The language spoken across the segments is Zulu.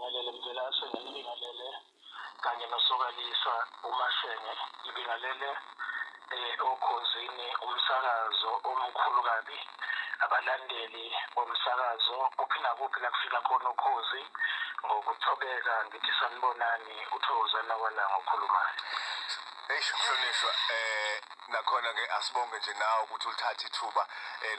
ngibingelele Mvelase ngibingelele kanye nosokalisa uMashenge ngibingelele okhosini umsakazo omkhulu kabi abalandeli bomsakazo kuphi kuphi la kufika khona ukhozi ngokuthobeka ngithi sanibonani uThokozana kwalanga okhulumayo. Mhlonishwa nakhona ke asibonge nje nawe ukuthi ulithathe ithuba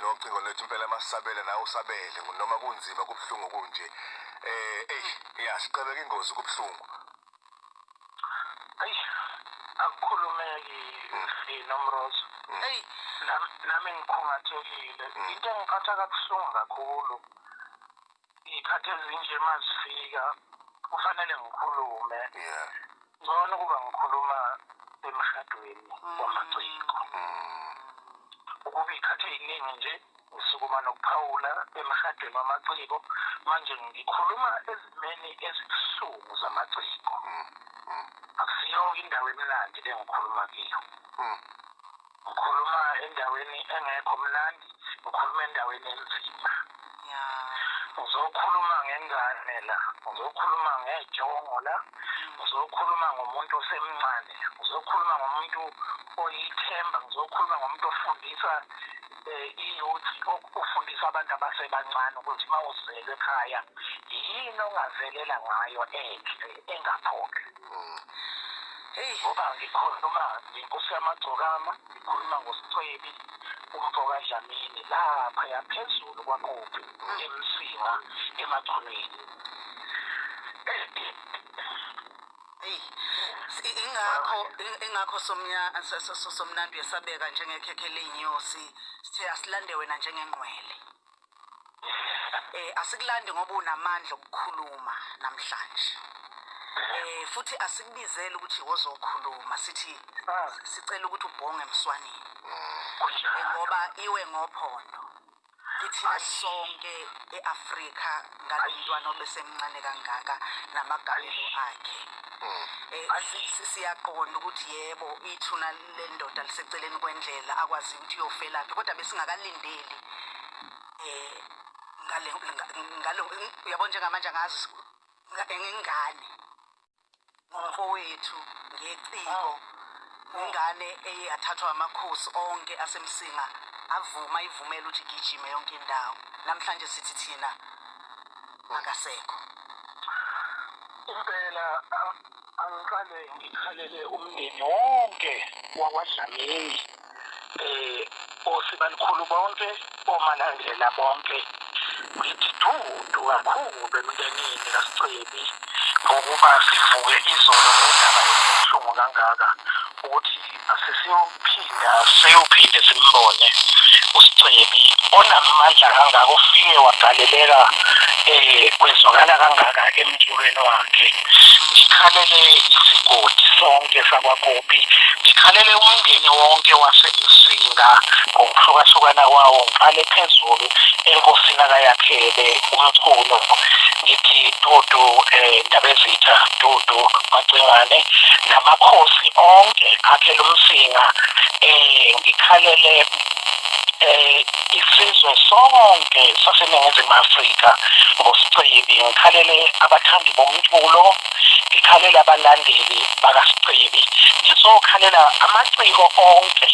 nocingo lethu impela masisabele nawe usabele noma kunzima kubhlungu kunje sicabeka ingozi kubhlungu. Akukhulumeki Nomrozo. Nami ngikhungathekile. Into engiphatha kabuhlungu kakhulu. Ikhathi ezinje mazifika kufanele ngikhulume. Ngcono kuba ngikhuluma emshadweni wamaciko. Ukuba ikhathi eziningi nje ngisukuma nokuphawula emshadweni wamaciko manje ngikhuluma ezimeni ezibuhlungu zamaciko. Akusiyo indawo emnandi engikhuluma kiyo. Ngikhuluma endaweni engekho mnandi, ngikhuluma endaweni enzima. Ngizokhuluma ngengane la, ngizokhuluma ngejongo la, ngizokhuluma ngomuntu osemncane, ngizokhuluma ngomuntu oyithemba, ngizokhuluma ngomuntu ofundisa ufundisa abantu abasebancane ukuthi mawuzelwe ekhaya yini ongazelela ngayo enhle engaphokhe. Ngoba ngikhuluma ngenkosi yamagcokama, ngikhuluma ngosicebi umfoka Dlamini lapha yaphezulu kwaKophi eMsinga emagconweni. ingakho somnandi uyasabeka njengekhekhe ley'nyosi sithe asilande wena njengengqwele. Asikulandi ngoba unamandla okukhuluma namhlanje. Futhi asikubizele ukuthi wozokhuluma sithi sicela ukuthi ubhonge emswaneni. Ngoba iwe ngophondo lithina sonke eAfrika ngalomntwana obesemncane kangaka namagalelo akhe. Siyaqonda ukuthi yebo ithuna lendoda liseceleni kwendlela akwazi ukuthi uyofelaphi kodwa besingakalindeli ngalo uyabona njengamanje angazi ngengane ngomfowethu ngeciko ingane eyathathwa amakhosi onke asemsinga avuma ivumela ukuthi gijime yonke indawo namhlanje sithi thina akasekho. Impela angiqale ngikhalele umndeni wonke wakwaDlamini osibalikhulu bonke omalandela bonke ngithi dudu kakhulu emndenini kaSicebi ngokuba sivuke izolo ngendaba ebuhlungu kangaka ukuthi siyophinde simbone uSicebi onamandla kangaka ofike wagaleleka kwezwakala kangaka emculweni wakhe. Ngikhalele isigodi sonke sakwaKophi, ngikhalele umndeni wonke waseMsinga ngokuhlukahlukana kwawo, ngiqale phezulu enkosini akayakhele umculo ngithi dudu Ndabezitha, dudu Macengane namakhosi onke akhele uMsinga. Ngikhalele isizwe sonke saseNingizimu Afrika ngoSicebi, ngikhalele abathandi bomculo, ngikhalele abalandeli bakaSicebi, ngizokhalela amaciko onke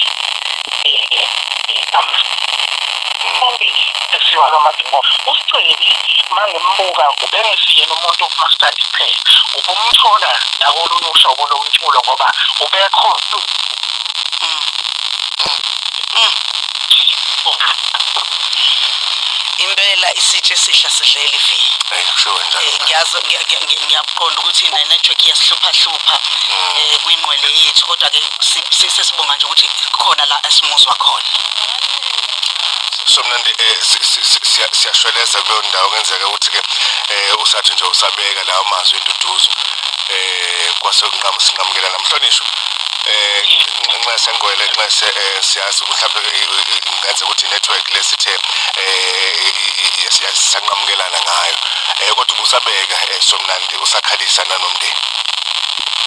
esiwa kaMadimbo. uSicebi mangimbuka ubengesiyena umuntu okumasitandi kuphela, ubumthola nakolunye uhlobo lomculo ngoba ubekho impela isitshe esihla sidlela ivi. Ngiyaqonda ukuthi network iyasihlupha kwinqwele yethu kodwa ke sisibonga nje ukuthi khona la esimuzwa khona. Somnandi siyashweleza kuleyo ndawo kenzeka ukuthi ke usathi nje usabeka lawo mazwi enduduzo kwase singamukela namhlonishwa nxa sengwele nxa siyazi mhlawumbe ngenze ukuthi network lesithe siyanqamukelana ngayo kodwa usabeka Somnandi usakhalisa nanomndeni.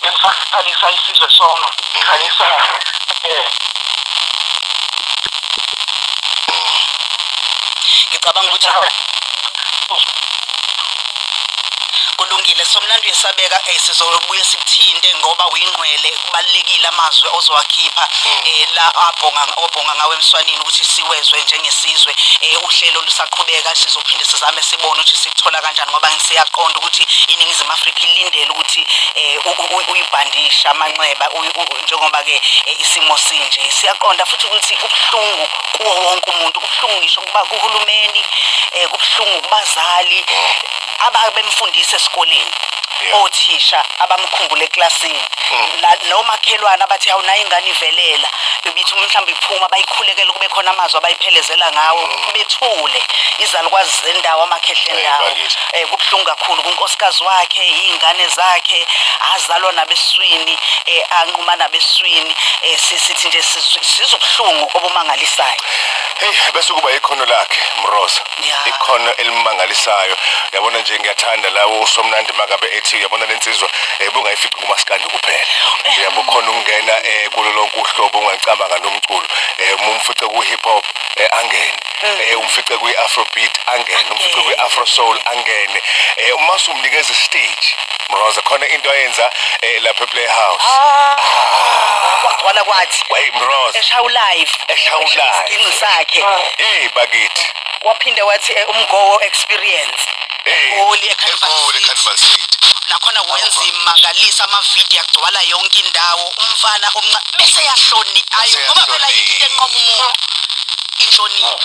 Ngisakhalisa isizwe sonke, ngikhalisa ngicabanga ukuthi kulungile somnandi uyesabeka sizobuye sikuthinte ngoba uyingqwele kubalekile amazwi ozowakhipha la obhonga ngawe emswanini ukuthi siwezwe njengesizwe uhlelo lusaqhubeka sizophinde sizame sibone ukuthi sikuthola kanjani ngoba ngisiyaqonda ukuthi iningizimu Afrika ilindele ukuthi uyibhandisha amanxeba njengoba ke isimo sinje siyaqonda futhi ukuthi kubhlungu kuwo wonke umuntu kubhlungu ngisho kuba kuhulumeni kubhlungu kubazali ababemfundisa esikoleni othisha abamkhumbule eklasini nomakhelwana abathi awunayo ingane ivelela bebithi mhlawumbe iphuma bayikhulekela kube khona amazwi abayiphelezela ngawo bethule izalukwazi zendawo amakhehle endawo kubhlungu kakhulu kunkosikazi wakhe izingane zakhe azalwa nabeswini anquma nabeswini sithi nje sizobhlungu obumangalisayo bese kuba ikhono lakhe Mroza ikhono elimangalisayo yabona nje ngiyathanda lawo uSomnandi makabe ethi yabona lensizwa bungayifici kumaskandi kuphela uyabukhona ukungena kulo lonke uhlobo ungacabanga nomculo umfice ku hip hop angene umfice ku afrobeat angene umfice ku afro soul angene uma usumnikeza stage Mroza khona into ayenza lapha ePlayhouse wala kwathi way Mroza eshawu live isigcino sakhe bakithi waphinde wathi umgowo experience Holy Carnival Street nakhona wenza imangalisa amavideo agcwala yonke indawo umfana bese yahloni ayo ngoba phela into enqoba umuntu inhlonipho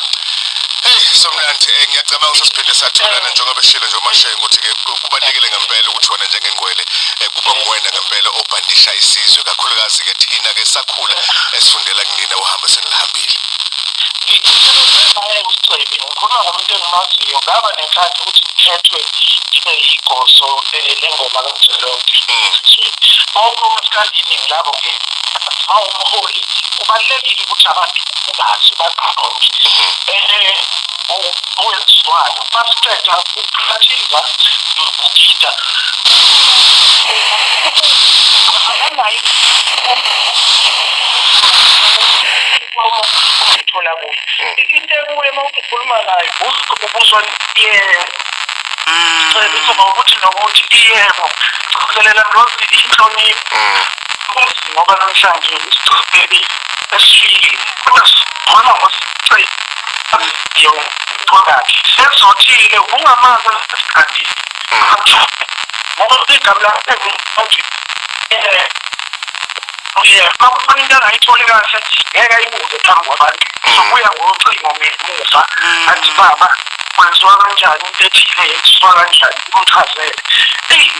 Somnandi ngiyacabanga ukuthi siphinde satholana njengoba beshilo nje uMashengo ukuthi ke kubalekile ngempela ukuthi wona njengengwele kuba nguwena ngempela obhandisha isizwe kakhulukazi ke thina ke sakhula esifundela kunina uhamba senilihambile ngikhuluma ngomuntu engimaziyo ngaba nenhlanhla ukuthi ngikhethwe ngibe yigoso lengoma kaZwelonke omasikandini ngilabo ngawumholi kubalulekile ukuthi abantu bazi baqonde owenziwayo masiceda ukuphathiza ukugida akanayo thola kuyo into ekuwe uma ukhuluma naye ubuzwa yebo ukuthi nokuthi yebo kuzelela Mroza inhlonipho ngoba namhlanje isicopeli esifikile khona ngosiqe yo product sezothile ungamazi isikhathi ngoba igama lakhe bakufana into angayitholi kahle ngeke ayibuze phambi kwabantu sokuya ngocingo ngemuva athi baba kwenziwa kanjani into ethile yenziwa kanjani umchazele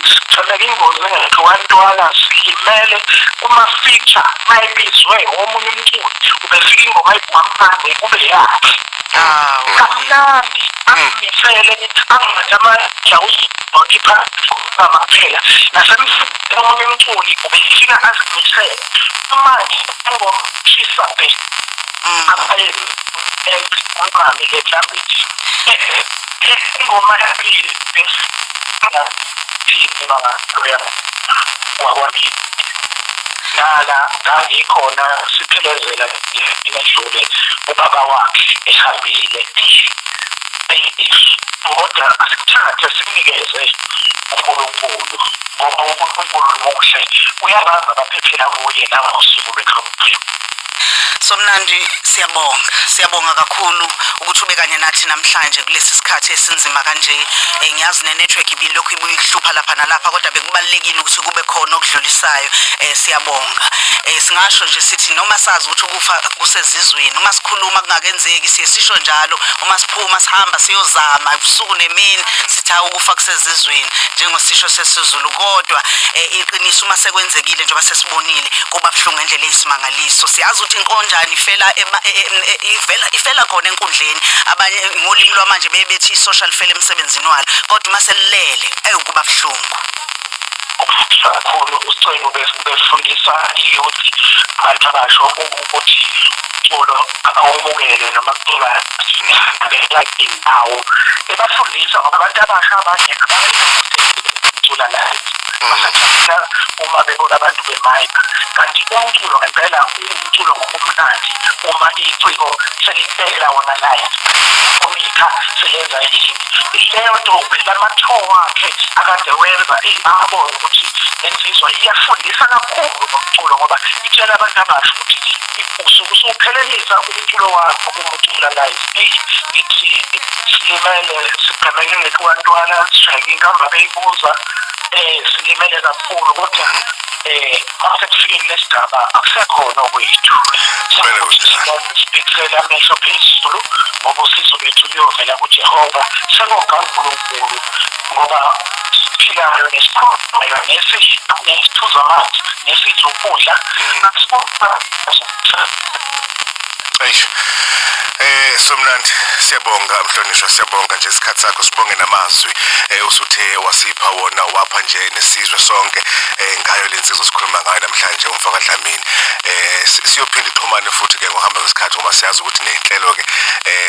sitholeka ingozi engekho wantwana silimele kuma-feature mayibizwe omunye umculi ubefika ingoma ayibhamane kube yakhe kamnandi angimisele angathi amandla uzokhipha amaphela nasemfundeni omunye umculi ubefika azimisele manje ingoma shisabe angami ke mhlambe ingoma yaphile wakwami nala ngangikhona siphelezela imedlule ubaba wakhe ehambile kodwa asikuthathe sikunikeze uNkulunkulu ngoba uNkulunkulu muhle uyabazi abaphephela kuye nangosuku lwekhophi Somnandi siyabonga kakhulu ukuthi ube kanye nathi namhlanje kulesi sikhathi esinzima kanje ngiyazi network ibilokhu ibuye kuhlupha lapha nalapha kodwa bekubalekile ukuthi kube khona okudlulisayo siyabonga singasho nje sithi noma sazi ukuthi ukufa kusezizweni uma sikhuluma kungakenzeki sisho njalo uma siphuma sihamba siyozama ubusuku nemini sitha ukufa kusezizweni njengosisho sesizulu kodwa iqiniso uma sekwenzekile njengoba sesibonile kuba buhlungu ngendlela eyisimangaliso siyazi ukuthi inkonjani ifela khona enkundleni abanye ngolimi lwamanje bebethi isocial fell emsebenzini walo kodwa uma selilele kuba buhlungu kakhulu usicelo befundisa iyouth abantu abasho ukuthi ulo abawumukele noma kutola ngelakindawo ebafundisa ngoba abantu abasha abanye abangekho la basajabula uma bebona abantu bemayika kanti umculo ngempela umculo ngokumnandi uma iciko selipela wona live umika seyenza yini leyo nto lamathowa wakhe akade wenza abona ukuthi lensizwa iyafundisa kakhulu ngomculo ngoba itshela abantu abasha ukuthi usuke usuphelelisa umculo wakho kumculo live ithi silimele sigamekele kubantwana sishayeke inkamba beyibuza silimele kakhulu kodwa mase kufike kulesigaba akusekhona okwethu sibhekisela amehlo phezulu ngoba usizo lwethu luyovela kuJehova sekoga uNkulunkulu ngoba siphilayo nesikhulayo nesiphuza amanzi nesidla ukudla Eish. Somnandi siyabonga Mhlonishwa siyabonga nje isikhathi sakho sibonge namazwi usuthe wasipha wona wapha nje nesizwe sonke ngayo lensizwa sikhuluma ngayo namhlanje umfaka Dlamini siyophinda ixhumane futhi ke ngohamba kwesikhathi ngoba siyazi ukuthi nenhlelo ke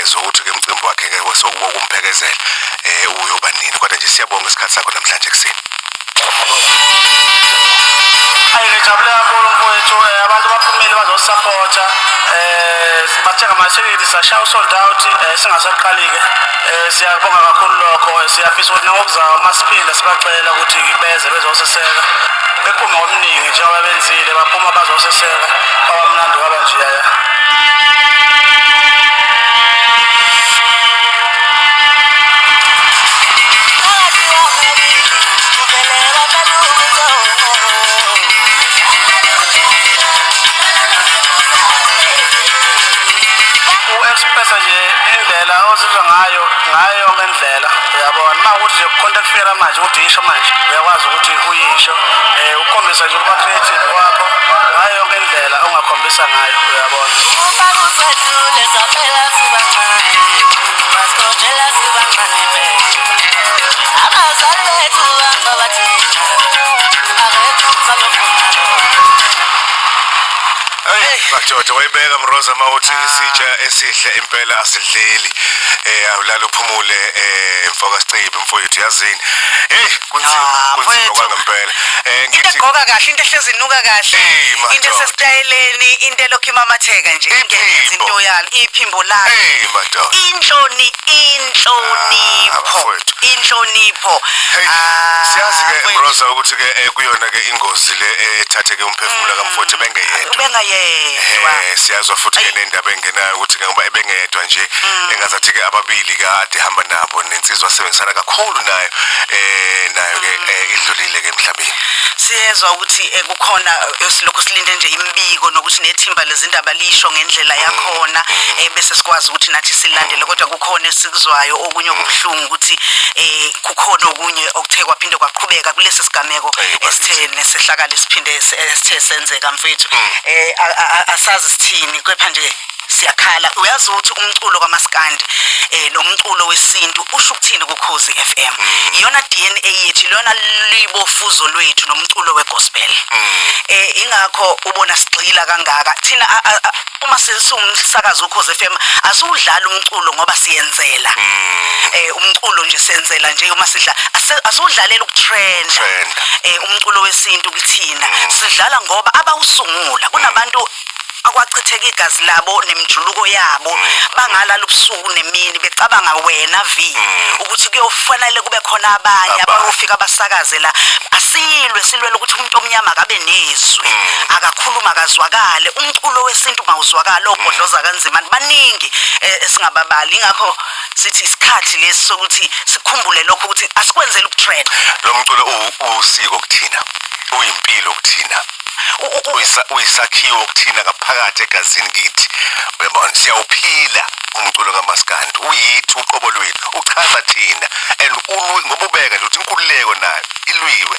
zokuthi ke umcimbi wakhe ke wokumphelekezela uyoba nini kodwa nje siyabonga isikhathi sakho namhlanje kuseni ngijabule kakhulu mfowethu abantu baphumile bazosupporta bathenga amathekeli sashaya usold out singasaqali-ke siyabonga kakhulu lokho siyafisa ukuthi nangokuzayo masiphinda sibacela ukuthi beze bezoseseka bephume ngomningi njengoba benzile baphuma bazoseseka kwabamnandi kwabanjeyaya expressa nje indlela ozizwa ngayo yonke indlela uyabona mawukuthi nje kukhona kufikela manje ukuthi uyisho manje uyakwazi ukuthi uyisho ukhombisa nje ukuba creative kwakho ngayo yonke indlela ongakhombisa ngayo uyabona Majoda wayibeka Mroza mawuthi isitsha esihle impela asidleli awulala uphumule mfoka Sicibe mfowethu yazini kunzima kwangempela into egqoka kahle into ehlezi inuka kahle into esesitayeleni into elokhu imamatheka nje ingenza into yalo iphimbo lakhe inhlonipho siyazi ke Mroza ukuthi ke kuyona ke ingozi le ethathe ke umphefumulo kaMfowethu bengayedwa siyazwa futhi ke nendaba engenayo ukuthi ke ngoba ebengedwa nje engazathi ke ababili kade hamba nabo nensizwa asebenzisana kakhulu nayo ke idlulile ke emhlabeni siyezwa ukuthi kukhona esilokho silinde nje imbiko nokuthi nethimba lezindaba lisho ngendlela yakhona bese sikwazi ukuthi nathi silandele kodwa kukhona esikuzwayo okunye okubuhlungu ukuthi kukhona okunye okuthe kwaphinde kwaqhubeka kulesi sigameko esithene sehlakala siphinde sithe senzeka mfethu asazi sithini kepha nje siyakhala uyazi ukuthi umculo kaMaskandi nomculo wesintu usho ukuthini kuKhozi FM iyona DNA yethu iyona libofuzo lwethu nomculo wegospel ingakho ubona sigxila kangaka thina uma sisumsakaza uKhozi FM asudlala umculo ngoba siyenzela umculo nje senzela nje uma sidla asudlalela ukutrenda umculo wesintu kuthina sidlala ngoba abawusungula kunabantu akwachitheka igazi labo nemjuluko yabo bangalala ubusuku nemini becabanga wena ukuthi kuyofanele kube khona abanye abayofika abasakaze la silwela ukuthi umuntu omnyama akabe nezwi akakhuluma akazwakale umculo wesintu mawuzwakala obhodloza kanzima baningi singababali ingakho sithi isikhathi lesi sokuthi sikhumbule lokho ukuthi asikwenzele ukutrend lo mculo usiko kuthina uyimpilo kuthina uyisakhiwo ukuthina ngaphakathi egazini kithi uyabona siyawuphila umculo kaMaskandi uyithi uqobo lwethu uchaza thina and ngoba ubeka nje ukuthi inkululeko nayo ilwiwe